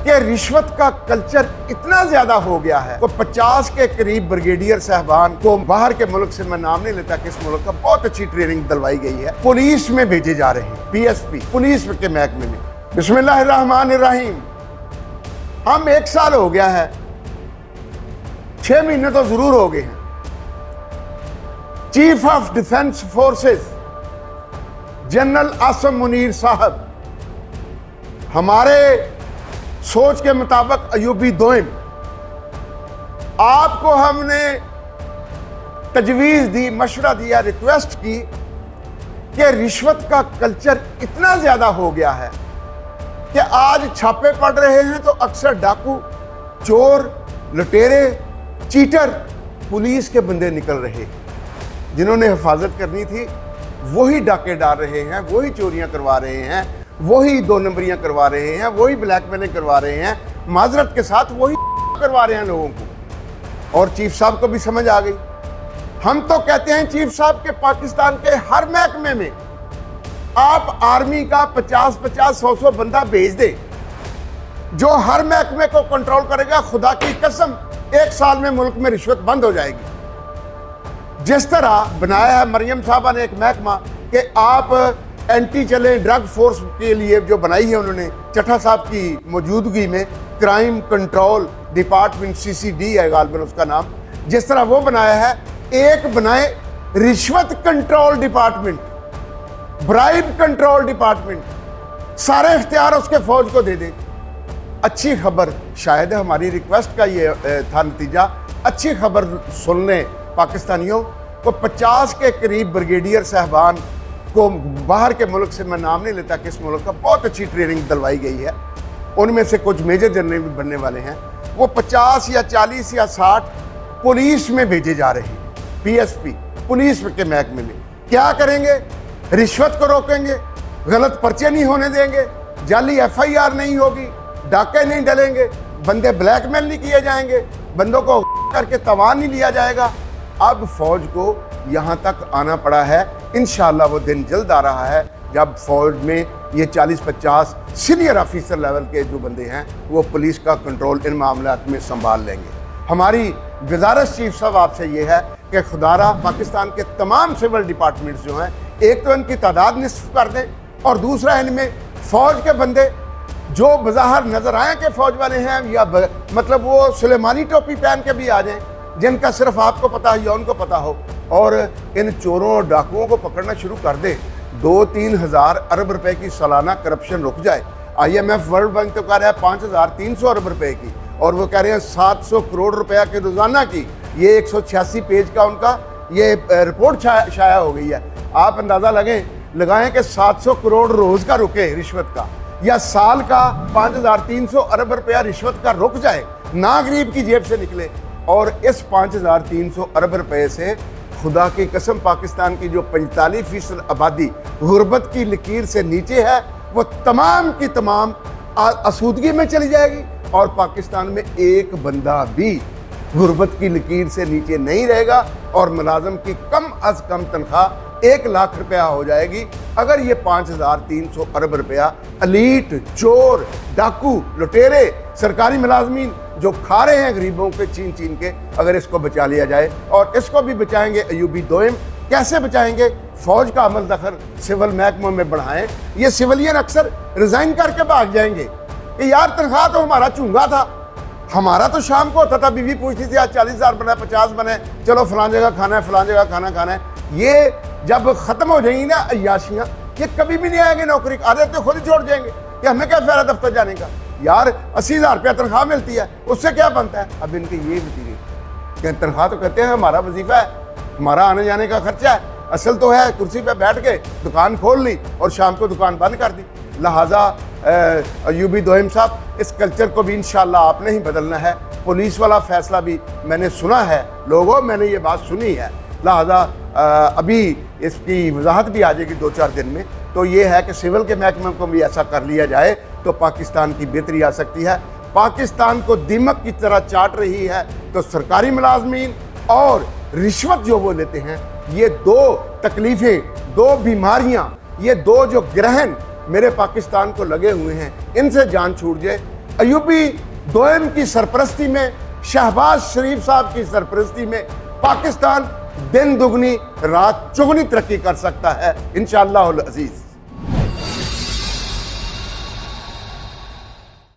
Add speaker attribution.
Speaker 1: کہ رشوت کا کلچر اتنا زیادہ ہو گیا ہے. 50 کے قریب بریگیڈیئر صاحبان کو باہر کے ملک سے، میں نام نہیں لیتا کس ملک کا، بہت اچھی ٹریننگ دلوائی گئی ہے، پولیس میں بھیجے جا رہے ہیں، پی ایس پی پولیس کے محکمے میں. بسم اللہ الرحمن الرحیم. ہم 1 سال ہو گیا ہے، 6 مہینے تو ضرور ہو گئے ہیں. Chief of defence forces general Asim Munir صاحب ہمارے سوچ کے مطابق ایوبی دوئم، آپ کو ہم نے تجویز دی، مشورہ دیا، ریکویسٹ کی کہ رشوت کا کلچر اتنا زیادہ ہو گیا ہے کہ آج چھاپے پڑ رہے ہیں تو اکثر ڈاکو، چور، لٹیرے، چیٹر پولیس کے بندے نکل رہے، جنہوں نے حفاظت کرنی تھی وہی ڈاکے ڈال رہے ہیں، وہی چوریاں کروا رہے ہیں، وہی 2 نمبریاں کروا رہے ہیں، وہی بلیک میلنگ کروا رہے ہیں، معذرت کے ساتھ وہی کروا رہے ہیں لوگوں کو. اور چیف صاحب کو بھی سمجھ آ گئی. ہم تو کہتے ہیں چیف صاحب کہ پاکستان کے ہر محکمے میں آپ آرمی کا 50-50 100 بندہ بھیج دے، جو ہر محکمے کو کنٹرول کرے گا. خدا کی قسم 1 سال میں ملک میں رشوت بند ہو جائے گی. جس طرح بنایا ہے مریم صاحبہ نے ایک محکمہ کہ آپ اینٹی چلیں ڈرگ فورس کے لیے جو بنائی ہے انہوں نے چٹھا صاحب کی موجودگی میں، کرائم کنٹرول ڈپارٹمنٹ، CCD ہے غالباً اس کا نام. جس طرح وہ بنایا ہے، ایک بنائے رشوت control department, bribe control department, سارے اختیار اس کے فوج کو دے دیں. اچھی خبر، شاید ہماری ریکویسٹ کا یہ تھا نتیجہ. اچھی خبر سن لیں پاکستانیوں کو، 50 کے قریب بریگیڈیئر صاحبان کو باہر کے ملک سے، میں نام نہیں لیتا کس ملک کا، بہت اچھی ٹریننگ دلوائی گئی ہے. ان میں سے کچھ میجر جنرل بھی بننے والے ہیں. وہ 50 یا 40 یا 60 پولیس میں بھیجے جا رہے ہیں، پی ایس پی پولیس کے محکمے میں. کیا کریں گے؟ رشوت کو روکیں گے، غلط پرچے نہیں ہونے دیں گے، جعلی FIR نہیں ہوگی، ڈاکے نہیں ڈلیں گے، بندے بلیک میل نہیں کیے جائیں گے، بندوں کو کر کے تاوان نہیں لیا جائے گا. اب فوج کو یہاں تک آنا پڑا ہے. انشاءاللہ وہ دن جلد آ رہا ہے جب فوج میں یہ 40-50 سینئر آفیسر لیول کے جو بندے ہیں وہ پولیس کا کنٹرول ان معاملات میں سنبھال لیں گے. ہماری گزارش چیف صاحب آپ سے یہ ہے کہ خدارہ پاکستان کے تمام سول ڈپارٹمنٹس جو ہیں، ایک تو ان کی تعداد نصف کر دیں، اور دوسرا ان میں فوج کے بندے جو بظاہر نظر آئیں کہ فوج والے ہیں، یا مطلب وہ سلیمانی ٹوپی پہن کے بھی آ جائیں، جن کا صرف آپ کو پتا ہے یا ان کو پتا ہو، اور ان چوروں اور ڈاکوؤں کو پکڑنا شروع کر دیں. 2-3 ہزار ارب روپے کی سالانہ کرپشن رک جائے. IMF ورلڈ بینک تو کہہ رہا ہے 5300 ارب روپے کی، اور وہ کہہ رہے ہیں 700 کروڑ روپیہ کے روزانہ کی. یہ 186 پیج کا ان کا یہ رپورٹ شائع ہو گئی ہے. آپ اندازہ لگائیں کہ 700 کروڑ روز کا رکے رشوت کا، یا سال کا 5300 ارب روپیہ رشوت کا رک جائے، نہ غریب کی جیب سے نکلے. اور اس 5300 ارب روپے سے خدا کی قسم پاکستان کی جو 45% آبادی غربت کی لکیر سے نیچے ہے، وہ تمام کی تمام آسودگی میں چلی جائے گی، اور پاکستان میں ایک بندہ بھی غربت کی لکیر سے نیچے نہیں رہے گا، اور ملازم کی کم از کم تنخواہ 1 لاکھ روپیہ ہو جائے گی اگر یہ 5300 ارب روپیہ ایلیٹ، چور، ڈاکو، لٹیرے، سرکاری ملازمین جو کھا رہے ہیں غریبوں کے چین کے، اگر اس کو بچا لیا جائے. اور اس کو بھی بچائیں گے ایوبی دوئم. کیسے بچائیں گے؟ فوج کا عمل دخل سول محکموں میں بڑھائیں. یہ سولین اکثر ریزائن کر کے بھاگ جائیں گے کہ یار تنخواہ تو ہمارا چونگا تھا، ہمارا تو شام کو ہوتا تھا، بیوی پوچھتی تھی آج 40,000 بنا ہے، 50 بنے، چلو فلان جگہ کھانا ہے، فلان جگہ کھانا ہے. یہ جب ختم ہو جائیں گی نا عیاشیاں، یہ کبھی بھی نہیں آئیں گے نوکری. آدھے تو خود ہی چھوڑ جائیں گے کہ ہمیں کیا فائدہ دفتر جانے کا، یار 80,000 روپیہ تنخواہ ملتی ہے، اس سے کیا بنتا ہے. اب ان کی یہ وتیری کہ تنخواہ تو کہتے ہیں ہمارا وظیفہ ہے، ہمارا آنے جانے کا خرچہ ہے، اصل تو ہے کرسی پہ بیٹھ کے دکان کھول لی اور شام کو دکان بند کر دی. لہٰذا ایوبی دوئم صاحب، اس کلچر کو بھی انشاءاللہ آپ نے ہی بدلنا ہے. پولیس والا فیصلہ بھی میں نے سنا ہے، لوگوں میں نے یہ بات سنی ہے. لہٰذا ابھی اس کی وضاحت بھی آ جائے گی 2-4 دن میں. تو یہ ہے کہ سول کے محکمے کو بھی ایسا کر لیا جائے تو پاکستان کی بہتری آ سکتی ہے. پاکستان کو دیمک کی طرح چاٹ رہی ہے تو سرکاری ملازمین اور رشوت جو وہ لیتے ہیں، یہ 2 تکلیفیں، 2 بیماریاں، یہ 2 جو گرہن میرے پاکستان کو لگے ہوئے ہیں، ان سے جان چھوٹ جائے. ایوبی دوئم کی سرپرستی میں، شہباز شریف صاحب کی سرپرستی میں پاکستان دن دگنی رات چگنی ترقی کر سکتا ہے انشاءاللہ العزیز۔